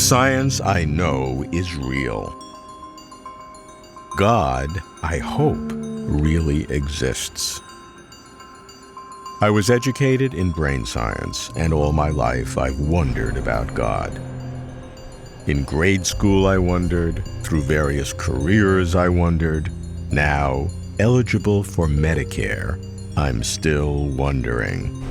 Science, I know, is real. God, I hope, really exists. I was educated in brain science, and all my life I've wondered about God. In grade school I wondered, through various careers I wondered. Now, eligible for Medicare, I'm still wondering.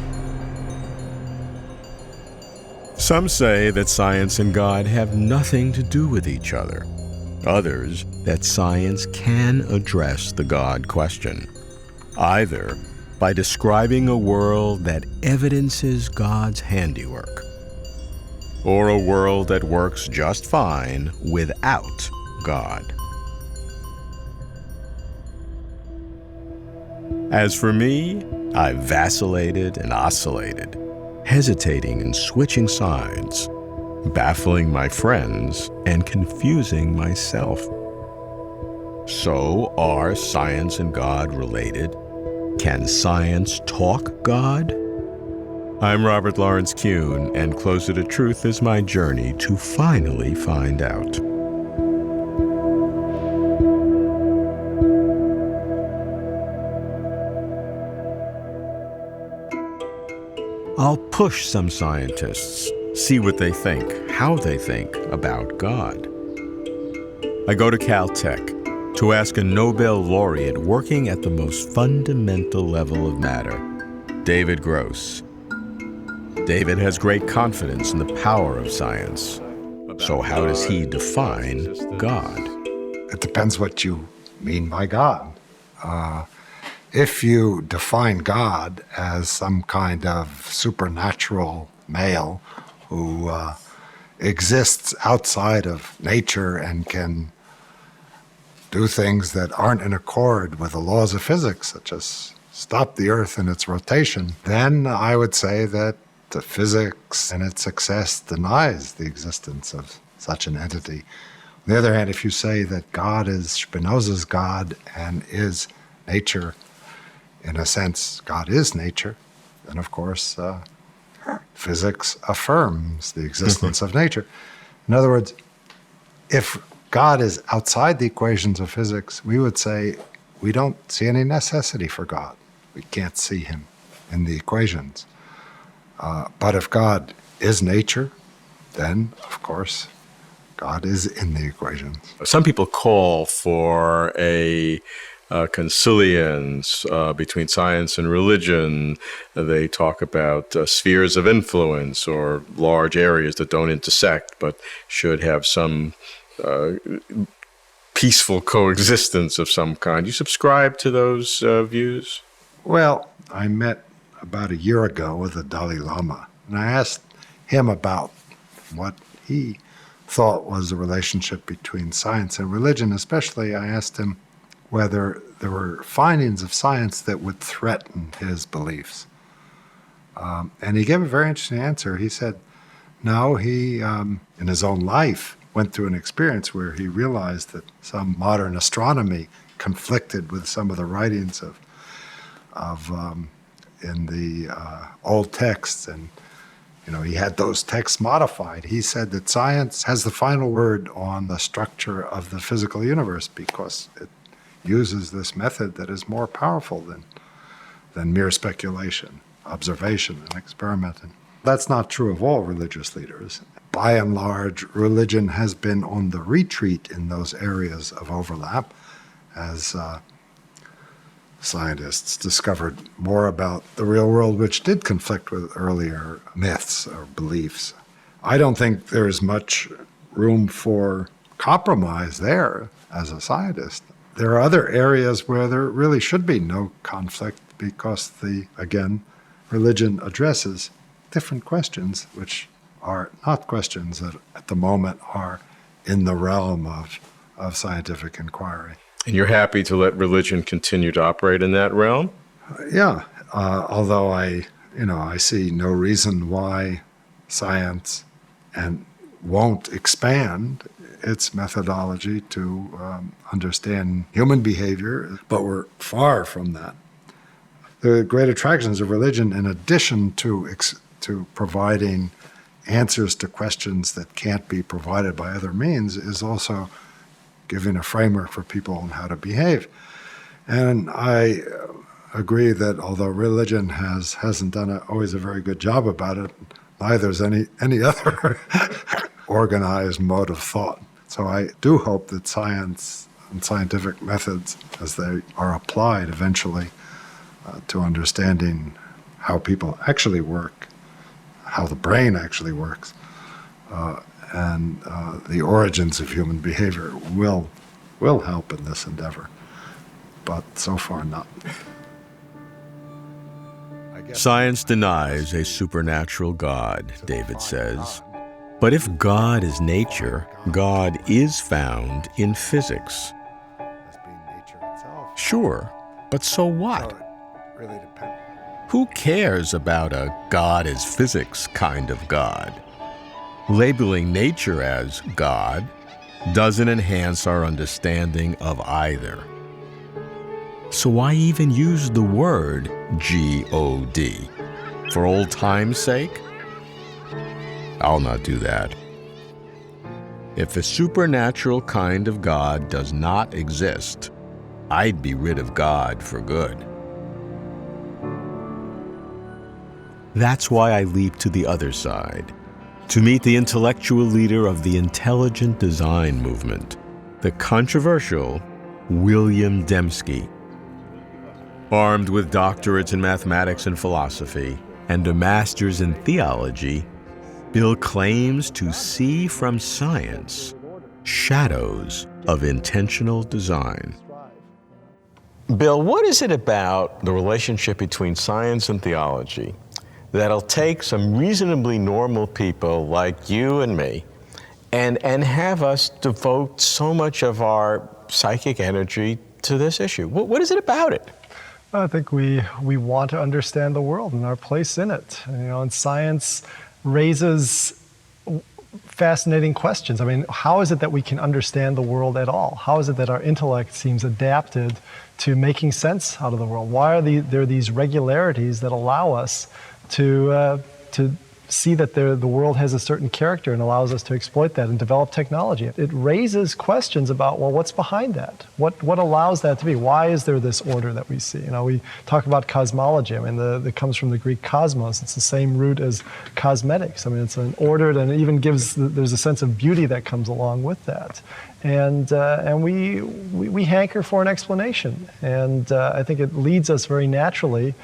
Some say that science and God have nothing to do with each other. Others, that science can address the God question, either by describing a world that evidences God's handiwork, or a world that works just fine without God. As for me, I've vacillated and oscillated, hesitating and switching sides, baffling my friends and confusing myself. So, are science and God related? Can science talk God? I'm Robert Lawrence Kuhn, and Closer to Truth is my journey to finally find out. I'll push some scientists, see what they think, how they think about God. I go to Caltech to ask a Nobel laureate working at the most fundamental level of matter, David Gross. David has great confidence in the power of science. So how does he define God? It depends what you mean by God. If you define God as some kind of supernatural male who exists outside of nature and can do things that aren't in accord with the laws of physics, such as stop the Earth in its rotation, then I would say that the physics and its success denies the existence of such an entity. On the other hand, if you say that God is Spinoza's God and is nature, in a sense, God is nature, then of course physics affirms the existence of nature. In other words, if God is outside the equations of physics, we would say we don't see any necessity for God. We can't see him in the equations. But if God is nature, then, of course, God is in the equations. Some people call for a consilience between science and religion. They talk about spheres of influence or large areas that don't intersect but should have some peaceful coexistence of some kind. You subscribe to those views? Well, I met about a year ago with the Dalai Lama, and I asked him about what he thought was the relationship between science and religion. Especially, I asked him whether there were findings of science that would threaten his beliefs. And he gave a very interesting answer. He said, no, he, in his own life, went through an experience where he realized that some modern astronomy conflicted with some of the writings of in the old texts, and he had those texts modified. He said that science has the final word on the structure of the physical universe because it uses this method that is more powerful than mere speculation, observation, and experimenting. That's not true of all religious leaders. By and large, religion has been on the retreat in those areas of overlap as scientists discovered more about the real world, which did conflict with earlier myths or beliefs. I don't think there's much room for compromise there as a scientist. There are other areas where there really should be no conflict because religion addresses different questions which are not questions that at the moment are in the realm of scientific inquiry. And you're happy to let religion continue to operate in that realm? Yeah, although I see no reason why science won't expand its methodology to understand human behavior, but we're far from that. The great attractions of religion, in addition to providing answers to questions that can't be provided by other means is also giving a framework for people on how to behave. And I agree that although religion hasn't done always a very good job about it, neither is any other organized mode of thought. So I do hope that science and scientific methods, as they are applied eventually to understanding how people actually work, how the brain actually works, and the origins of human behavior will help in this endeavor. But so far not. Science denies a supernatural God, David says. But if God is nature, God is found in physics. Sure, but so what? Who cares about a God is physics kind of God? Labeling nature as God doesn't enhance our understanding of either. So why even use the word G-O-D? For old time's sake? I'll not do that. If a supernatural kind of God does not exist, I'd be rid of God for good. That's why I leap to the other side, to meet the intellectual leader of the intelligent design movement, the controversial William Dembski. Armed with doctorates in mathematics and philosophy and a master's in theology, Bill claims to see from science shadows of intentional design. Bill, what is it about the relationship between science and theology that'll take some reasonably normal people like you and me and have us devote so much of our psychic energy to this issue? What is it about it? I think we want to understand the world and our place in it. And science raises fascinating questions. I mean, how is it that we can understand the world at all? How is it that our intellect seems adapted to making sense out of the world? Why are there these regularities that allow us to see that the world has a certain character and allows us to exploit that and develop technology? It raises questions about, well, what's behind that? What allows that to be? Why is there this order that we see? We talk about cosmology. I mean, it comes from the Greek cosmos. It's the same root as cosmetics. I mean, it's an ordered, and it even there's a sense of beauty that comes along with that. And we hanker for an explanation. And I think it leads us very naturally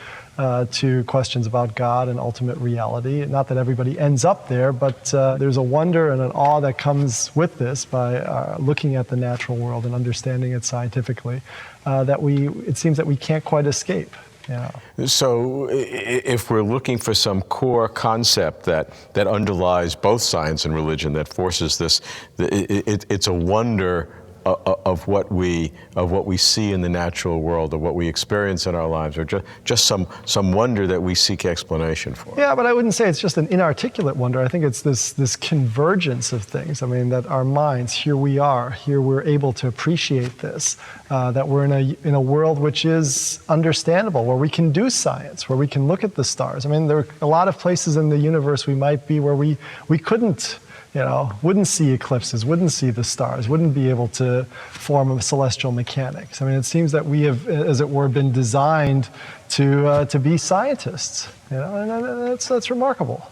to questions about God and ultimate reality. Not that everybody ends up there, but there's a wonder and an awe that comes with this by looking at the natural world and understanding it scientifically that it seems that we can't quite escape. Yeah. So if we're looking for some core concept that underlies both science and religion that forces this, it's a wonder of what we see in the natural world, of what we experience in our lives, or just some wonder that we seek explanation for. Yeah, but I wouldn't say it's just an inarticulate wonder. I think it's this convergence of things. I mean, that our minds, here we're able to appreciate this, that we're in a world which is understandable, where we can do science, where we can look at the stars. I mean, there are a lot of places in the universe we might be where we couldn't, wouldn't see eclipses, wouldn't see the stars, wouldn't be able to form celestial mechanics. I mean, it seems that we have, as it were, been designed to be scientists, and that's remarkable.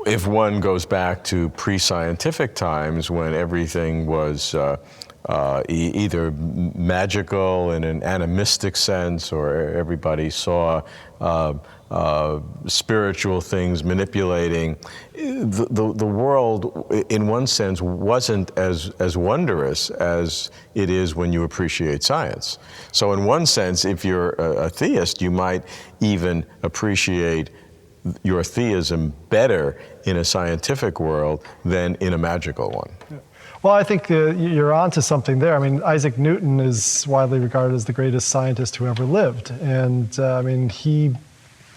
If one goes back to pre-scientific times when everything was either magical in an animistic sense, or everybody saw spiritual things manipulating, the world, in one sense, wasn't as wondrous as it is when you appreciate science. So in one sense, if you're a theist, you might even appreciate your theism better in a scientific world than in a magical one. Yeah. Well, I think you're onto something there. I mean, Isaac Newton is widely regarded as the greatest scientist who ever lived. And I mean, he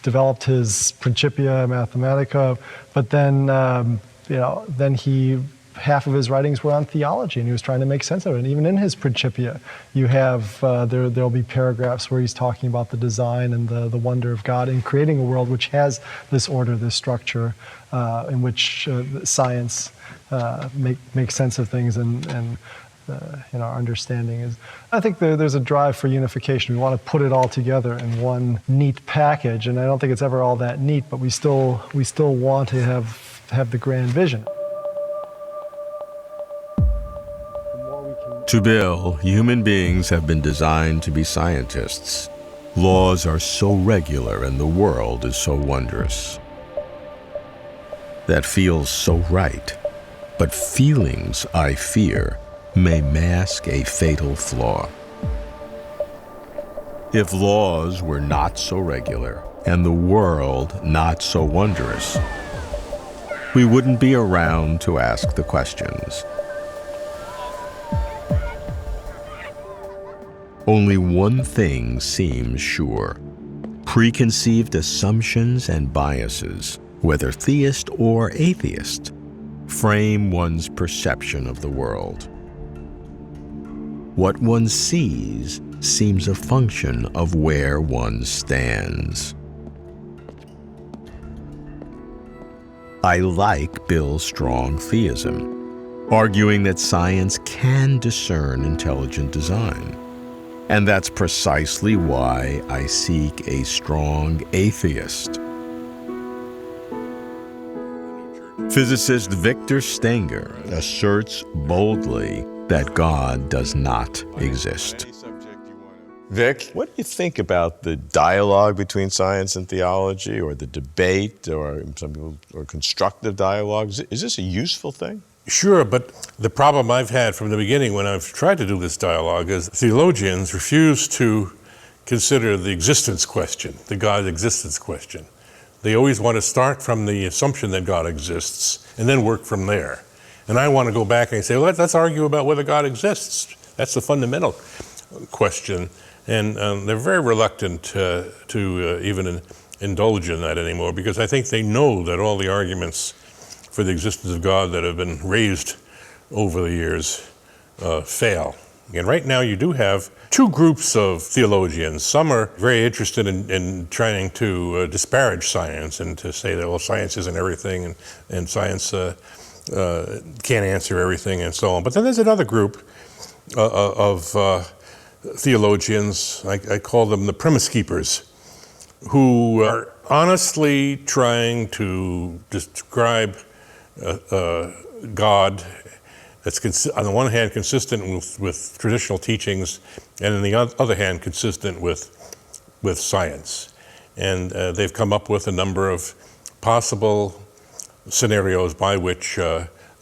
developed his Principia Mathematica, but then, then he half of his writings were on theology, and he was trying to make sense of it. And even in his Principia, you have there'll be paragraphs where he's talking about the design and the wonder of God in creating a world which has this order, this structure, in which science makes sense of things and our understanding is. I think there's a drive for unification. We want to put it all together in one neat package, and I don't think it's ever all that neat, but we still want to have the grand vision. To Bill, human beings have been designed to be scientists. Laws are so regular and the world is so wondrous. That feels so right, but feelings, I fear, may mask a fatal flaw. If laws were not so regular and the world not so wondrous, we wouldn't be around to ask the questions. Only one thing seems sure: preconceived assumptions and biases, whether theist or atheist, frame one's perception of the world. What one sees seems a function of where one stands. I like Bill's strong theism, arguing that science can discern intelligent design. And that's precisely why I seek a strong atheist. Physicist Victor Stenger asserts boldly that God does not exist. Vic, what do you think about the dialogue between science and theology, or the debate, or some people, or constructive dialogue? Is this a useful thing? Sure, but the problem I've had from the beginning when I've tried to do this dialogue is theologians refuse to consider the existence question, the God existence question. They always want to start from the assumption that God exists and then work from there. And I want to go back and say, well, let's argue about whether God exists. That's the fundamental question. And they're very reluctant to even indulge in that anymore, because I think they know that all the arguments for the existence of God that have been raised over the years fail. And right now you do have two groups of theologians. Some are very interested in trying to disparage science and to say that, well, science isn't everything and science can't answer everything and so on. But then there's another group of theologians, I call them the premise keepers, who are honestly trying to describe God that's on the one hand consistent with traditional teachings, and on the other hand consistent with science. And they've come up with a number of possible scenarios by which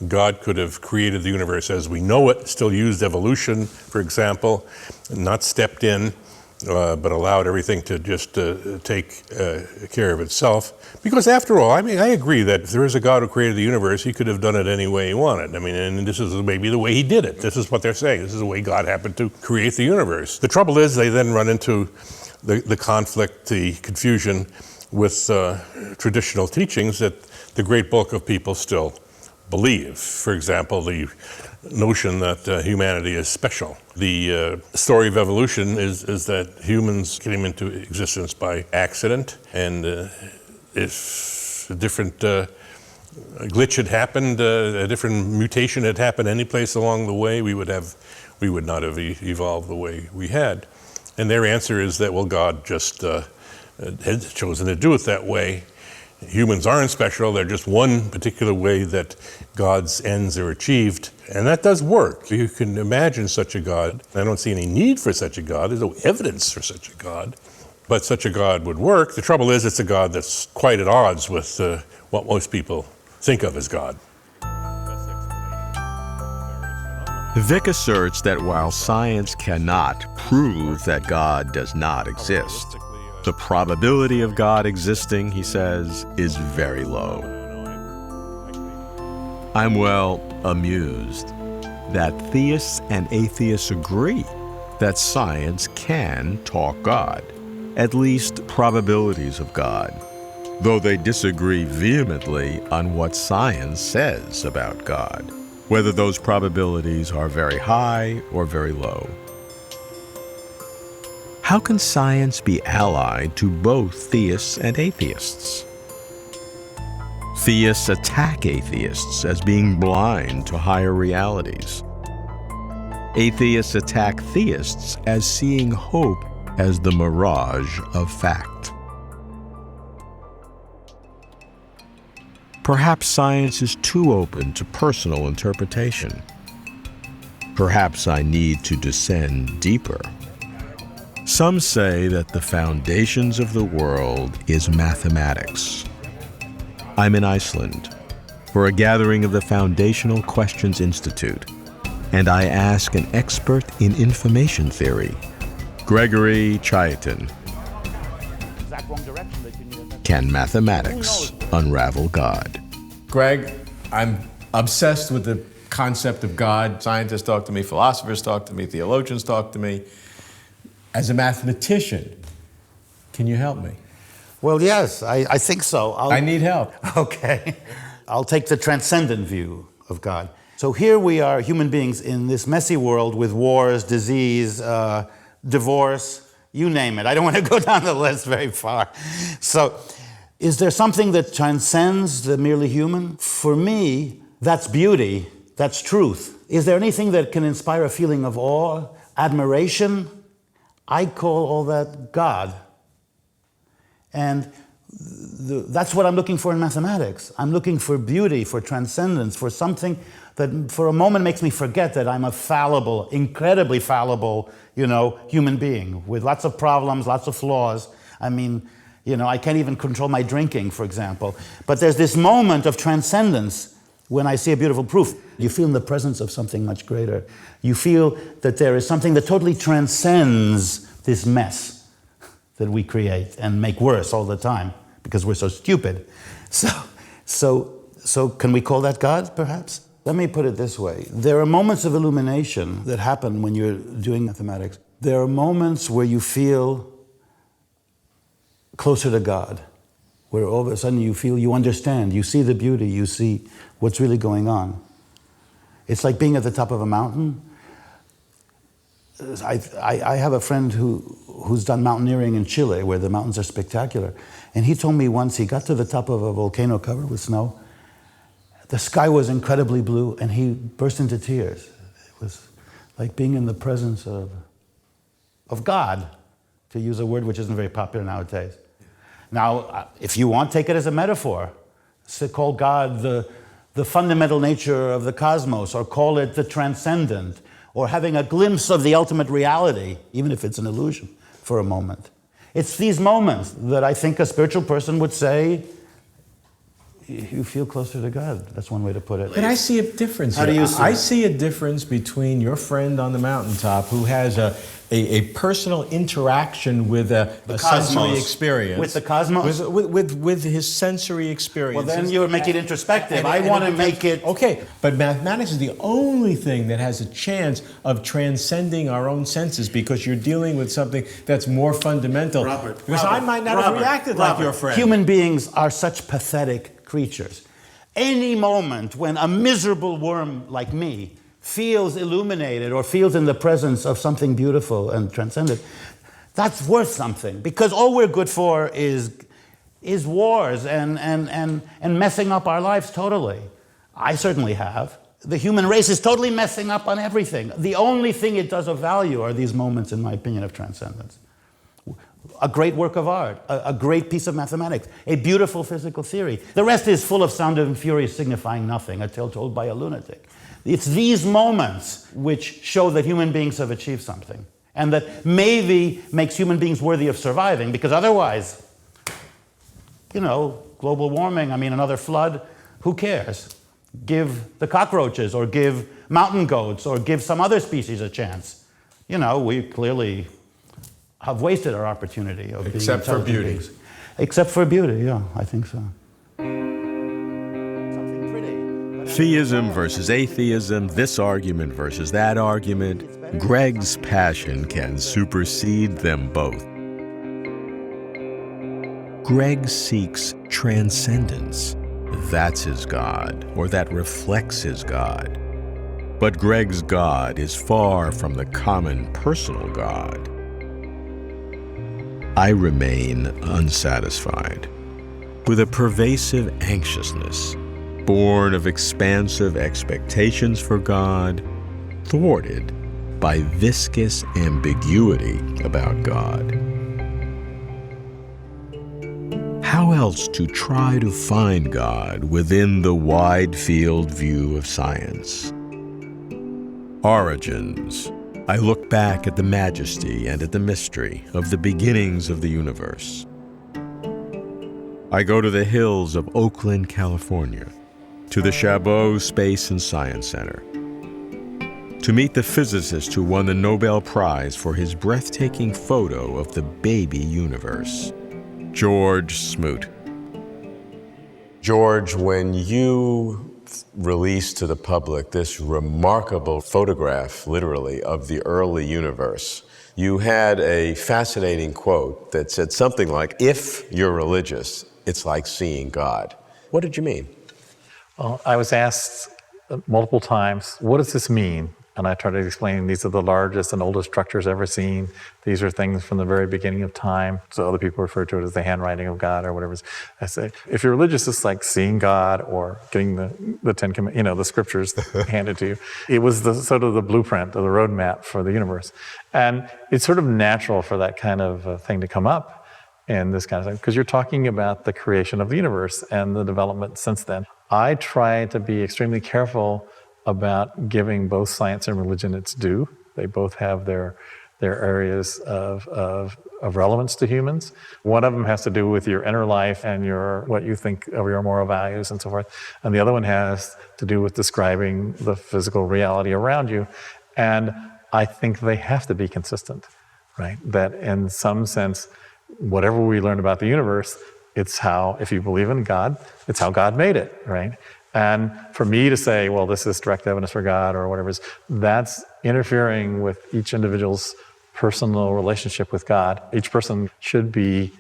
God could have created the universe as we know it, still used evolution, for example, not stepped in, but allowed everything to just take care of itself. Because after all, I mean, I agree that if there is a God who created the universe, he could have done it any way he wanted. I mean, and this is maybe the way he did it. This is what they're saying. This is the way God happened to create the universe. The trouble is they then run into the conflict, the confusion with traditional teachings that the great bulk of people still believe. For example, the notion that humanity is special. The story of evolution is that humans came into existence by accident, and if a different glitch had happened, a different mutation had happened any place along the way, we would not have evolved the way we had. And their answer is that, well, God just had chosen to do it that way. Humans aren't special, they're just one particular way that God's ends are achieved. And that does work. You can imagine such a God. I don't see any need for such a God. There's no evidence for such a God. But such a God would work. The trouble is it's a God that's quite at odds with what most people think of as God. Vic asserts that while science cannot prove that God does not exist, the probability of God existing, he says, is very low. I'm amused that theists and atheists agree that science can talk God, at least probabilities of God, though they disagree vehemently on what science says about God. whether those probabilities are very high or very low. How can science be allied to both theists and atheists? Theists attack atheists as being blind to higher realities. Atheists attack theists as seeing hope as the mirage of fact. Perhaps science is too open to personal interpretation. Perhaps I need to descend deeper. Some say that the foundations of the world is mathematics. I'm in Iceland for a gathering of the Foundational Questions Institute, and I ask an expert in information theory, Gregory Chaitin. Can mathematics unravel God? Greg, I'm obsessed with the concept of God. Scientists talk to me, philosophers talk to me, theologians talk to me. As a mathematician, can you help me? Well, yes, I think so. I need help. Okay. I'll take the transcendent view of God. So here we are, human beings, in this messy world with wars, disease, divorce, you name it. I don't want to go down the list very far. So, is there something that transcends the merely human? For me, that's beauty, that's truth. Is there anything that can inspire a feeling of awe, admiration? I call all that God. And that's what I'm looking for in mathematics. I'm looking for beauty, for transcendence, for something that for a moment makes me forget that I'm a fallible, incredibly fallible, human being with lots of problems, lots of flaws. I mean, I can't even control my drinking, for example. But there's this moment of transcendence when I see a beautiful proof. You feel in the presence of something much greater. You feel that there is something that totally transcends this mess that we create and make worse all the time because we're so stupid. So can we call that God, perhaps? Let me put it this way. There are moments of illumination that happen when you're doing mathematics. There are moments where you feel closer to God, where all of a sudden you feel you understand, you see the beauty, you see what's really going on. It's like being at the top of a mountain. I have a friend who's done mountaineering in Chile, where the mountains are spectacular. And he told me once he got to the top of a volcano covered with snow. The sky was incredibly blue, and he burst into tears. It was like being in the presence of God, to use a word which isn't very popular nowadays. Now, if you want, take it as a metaphor. So call God the fundamental nature of the cosmos, or call it the transcendent, or having a glimpse of the ultimate reality, even if it's an illusion, for a moment. It's these moments that I think a spiritual person would say, you feel closer to God. That's one way to put it. But I see a difference How here. do you see I it? see a difference between your friend on the mountaintop who has a personal interaction with a sensory cosmos. experience. With the cosmos? With his sensory experience. Well, then you would make it introspective. I want to make it... Okay, but mathematics is the only thing that has a chance of transcending our own senses, because you're dealing with something that's more fundamental. Because I might not have reacted like your friend. Human beings are such pathetic creatures. Any moment when a miserable worm like me feels illuminated or feels in the presence of something beautiful and transcendent, that's worth something, because all we're good for is wars and messing up our lives totally. I certainly have. The human race is totally messing up on everything. The only thing it does of value are these moments, in my opinion, of transcendence. A great work of art, a great piece of mathematics, a beautiful physical theory. The rest is full of sound and fury signifying nothing, a tale told by a lunatic. It's these moments which show that human beings have achieved something, and that maybe makes human beings worthy of surviving, because otherwise, global warming, another flood, who cares? Give the cockroaches, or give mountain goats, or give some other species a chance. We clearly have wasted our opportunity of being Except for beauty. beings. Except for beauty, yeah, I think so. Theism versus atheism, this argument versus that argument. Greg's passion can supersede them both. Greg seeks transcendence. That's his God, or that reflects his God. But Greg's God is far from the common personal God. I remain unsatisfied, with a pervasive anxiousness, born of expansive expectations for God, thwarted by viscous ambiguity about God. How else to try to find God within the wide field view of science? Origins. I look back at the majesty and at the mystery of the beginnings of the universe. I go to the hills of Oakland, California, to the Chabot Space and Science Center, to meet the physicist who won the Nobel Prize for his breathtaking photo of the baby universe, George Smoot. George, when you released to the public this remarkable photograph, literally, of the early universe, you had a fascinating quote that said something like, "If you're religious, it's like seeing God." What did you mean? Well, I was asked multiple times, what does this mean? And I tried to explain these are the largest and oldest structures ever seen. These are things from the very beginning of time. So other people refer to it as the handwriting of God or whatever. I say, if you're religious, it's like seeing God or getting the Ten Commandments, the scriptures handed to you. It was the sort of the blueprint or the roadmap for the universe. And it's sort of natural for that kind of thing to come up in this kind of thing, because you're talking about the creation of the universe and the development since then. I try to be extremely careful about giving both science and religion its due. They both have their areas of relevance to humans. One of them has to do with your inner life and what you think of your moral values and so forth. And the other one has to do with describing the physical reality around you. And I think they have to be consistent, right? That in some sense, whatever we learn about the universe, it's how, if you believe in God, it's how God made it, right? And for me to say, well, this is direct evidence for God or whatever it is, that's interfering with each individual's personal relationship with God. Each person should be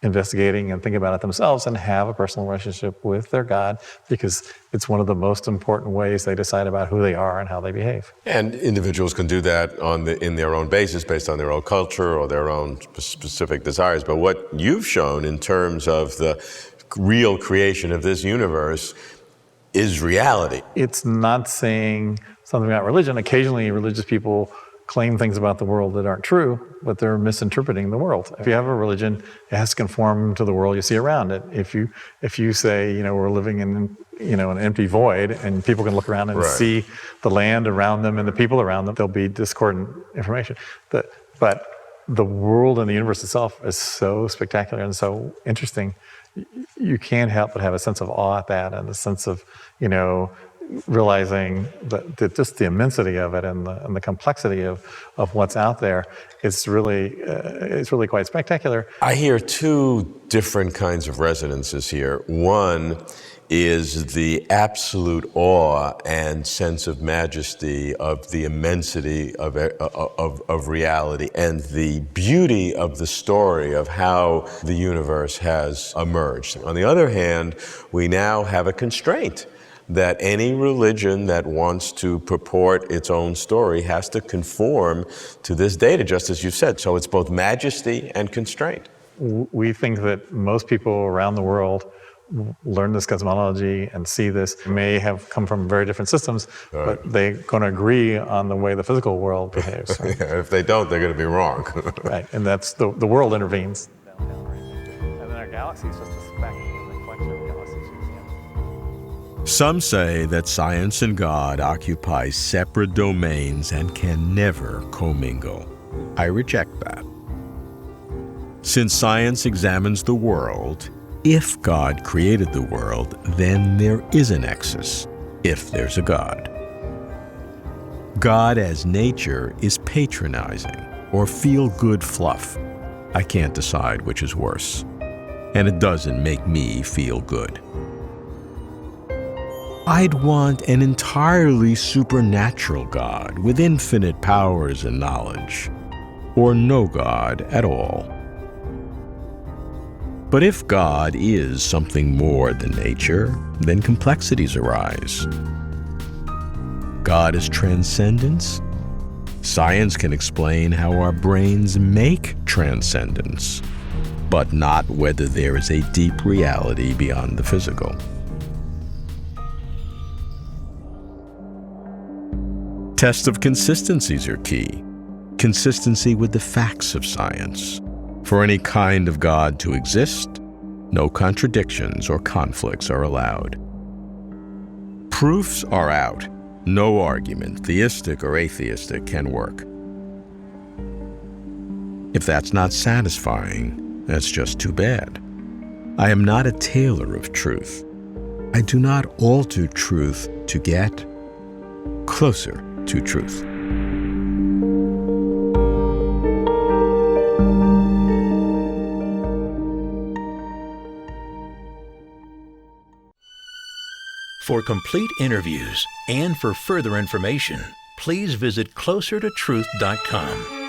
investigating and thinking about it themselves and have a personal relationship with their God, because it's one of the most important ways they decide about who they are and how they behave. And individuals can do that in their own basis, based on their own culture or their own specific desires. But what you've shown in terms of the real creation of this universe is reality. It's not saying something about religion. Occasionally, religious people claim things about the world that aren't true, but they're misinterpreting the world. If you have a religion, it has to conform to the world you see around it. If you say, we're living in, an empty void, and people can look around and see the land around them and the people around them, there'll be discordant information. But the world and the universe itself is so spectacular and so interesting. You can't help but have a sense of awe at that, and a sense of, realizing that just the immensity of it and the complexity of what's out there is really quite spectacular. I hear two different kinds of resonances here. One is the absolute awe and sense of majesty of the immensity of reality, and the beauty of the story of how the universe has emerged. On the other hand, we now have a constraint that any religion that wants to purport its own story has to conform to this data, just as you said. So it's both majesty and constraint. We think that most people around the world learn this cosmology and see this, may have come from very different systems, but they're going to agree on the way the physical world behaves. Right? Yeah, if they don't, they're going to be wrong. Right, and that's the world intervenes. And then our galaxy is just a speck in the collection of galaxies. Some say that science and God occupy separate domains and can never commingle. I reject that. Since science examines the world, if God created the world, then there is a nexus, if there's a God. God as nature is patronizing or feel-good fluff. I can't decide which is worse, and it doesn't make me feel good. I'd want an entirely supernatural God with infinite powers and knowledge, or no God at all. But if God is something more than nature, then complexities arise. God is transcendence? Science can explain how our brains make transcendence, but not whether there is a deep reality beyond the physical. Tests of consistencies are key. Consistency with the facts of science. For any kind of God to exist, no contradictions or conflicts are allowed. Proofs are out. No argument, theistic or atheistic, can work. If that's not satisfying, that's just too bad. I am not a tailor of truth. I do not alter truth to get closer to truth. For complete interviews and for further information, please visit closertotruth.com.